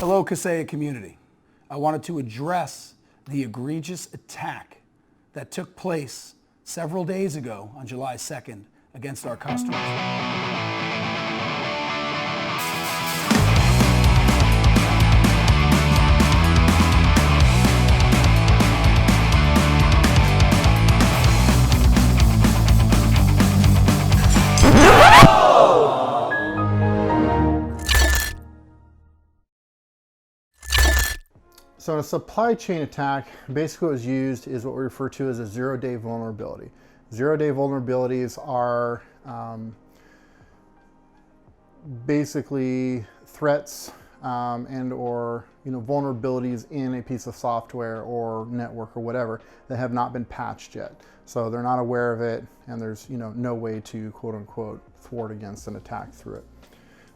Hello, Kayesa community. I wanted to address the egregious attack that took place several days ago on July 2nd against our customers. So in a supply chain attack, basically what was used is what we refer to as a zero-day vulnerability. Zero-day vulnerabilities are basically threats and or vulnerabilities in a piece of software or network or whatever that have not been patched yet. So they're not aware of it, and there's no way to quote unquote thwart against an attack through it.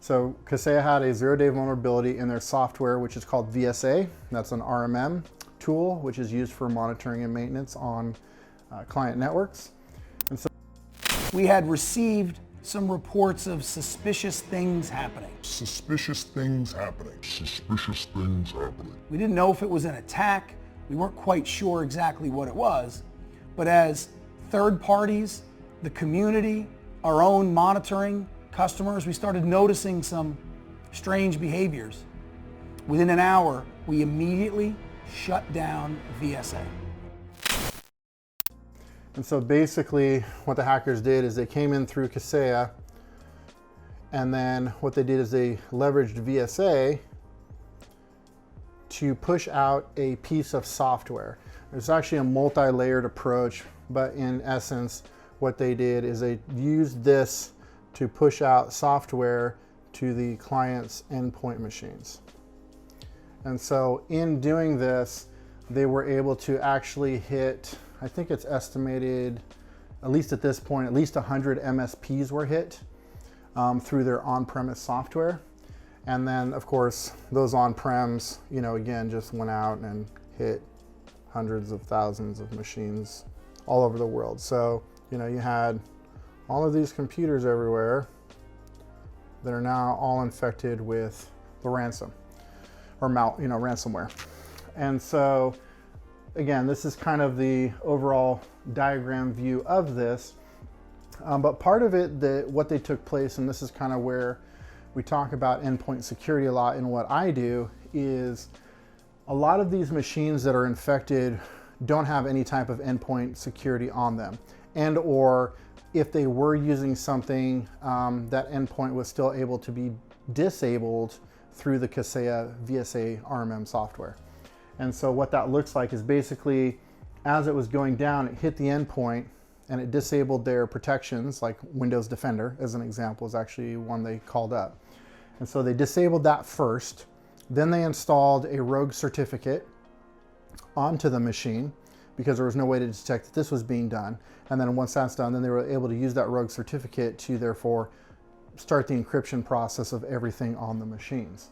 So Kayesa had a zero-day vulnerability in their software, which is called VSA. That's an RMM tool, which is used for monitoring and maintenance on client networks. And so we had received some reports of suspicious things happening. Suspicious things happening. Suspicious things happening. We didn't know if it was an attack. We weren't quite sure exactly what it was. But as third parties, the community, our own monitoring customers, we started noticing some strange behaviors. Within an hour, we immediately shut down VSA. And so basically what the hackers did is they came in through Kayesa, and then what they did is they leveraged VSA to push out a piece of software. It's actually a multi-layered approach, but in essence, what they did is they used this to push out software to the client's endpoint machines. And so in doing this, they were able to actually hit, I think it's estimated, at least at this point, at least 100 MSPs were hit through their on-premise software. And then of course, those on-prems, again, just went out and hit hundreds of thousands of machines all over the world. So, you had all of these computers everywhere that are now all infected with the ransom or ransomware. And so again, this is kind of the overall diagram view of this. But part of it, what they took place, and this is kind of where we talk about endpoint security a lot in what I do, is a lot of these machines that are infected don't have any type of endpoint security on them. And or if they were using something, that endpoint was still able to be disabled through the Kayesa VSA RMM software. And so what that looks like is basically, as it was going down, it hit the endpoint and it disabled their protections, like Windows Defender, as an example, is actually one they called up. And so they disabled that first. Then they installed a rogue certificate onto the machine, because there was no way to detect that this was being done. And then once that's done, then they were able to use that rogue certificate to therefore start the encryption process of everything on the machines.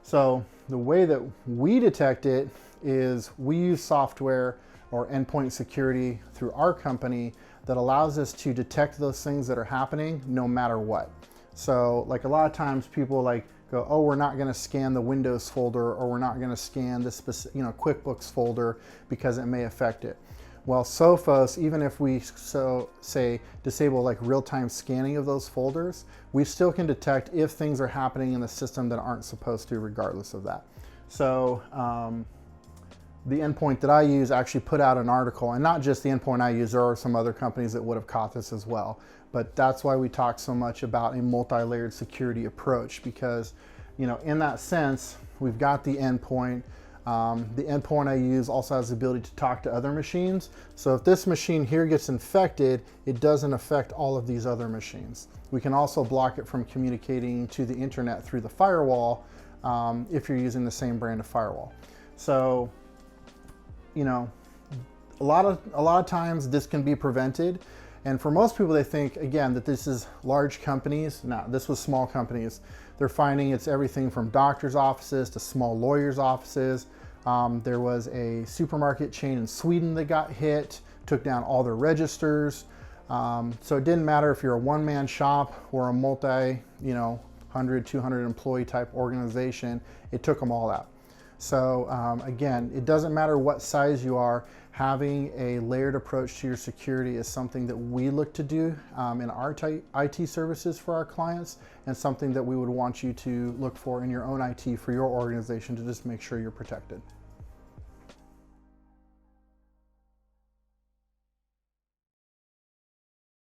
So the way that we detect it is we use software or endpoint security through our company that allows us to detect those things that are happening no matter what. So like a lot of times people go, oh, we're not going to scan the Windows folder, or we're not going to scan the QuickBooks folder because it may affect it. Well, Sophos, even if we say disable real-time scanning of those folders, we still can detect if things are happening in the system that aren't supposed to, regardless of that. So the endpoint that I use actually put out an article, and not just the endpoint I use, there are some other companies that would have caught this as well. But that's why we talk so much about a multi-layered security approach, because in that sense, we've got the endpoint. The endpoint I use also has the ability to talk to other machines. So if this machine here gets infected, it doesn't affect all of these other machines. We can also block it from communicating to the internet through the firewall if you're using the same brand of firewall. So, a lot of times this can be prevented. And for most people, they think, again, that this is large companies. No, this was small companies. They're finding it's everything from doctors' offices to small lawyers' offices. There was a supermarket chain in Sweden that got hit, took down all their registers. So it didn't matter if you're a one-man shop or a multi, 100, 200 employee type organization, it took them all out. So again, it doesn't matter what size you are, having a layered approach to your security is something that we look to do in our IT services for our clients, and something that we would want you to look for in your own IT for your organization to just make sure you're protected.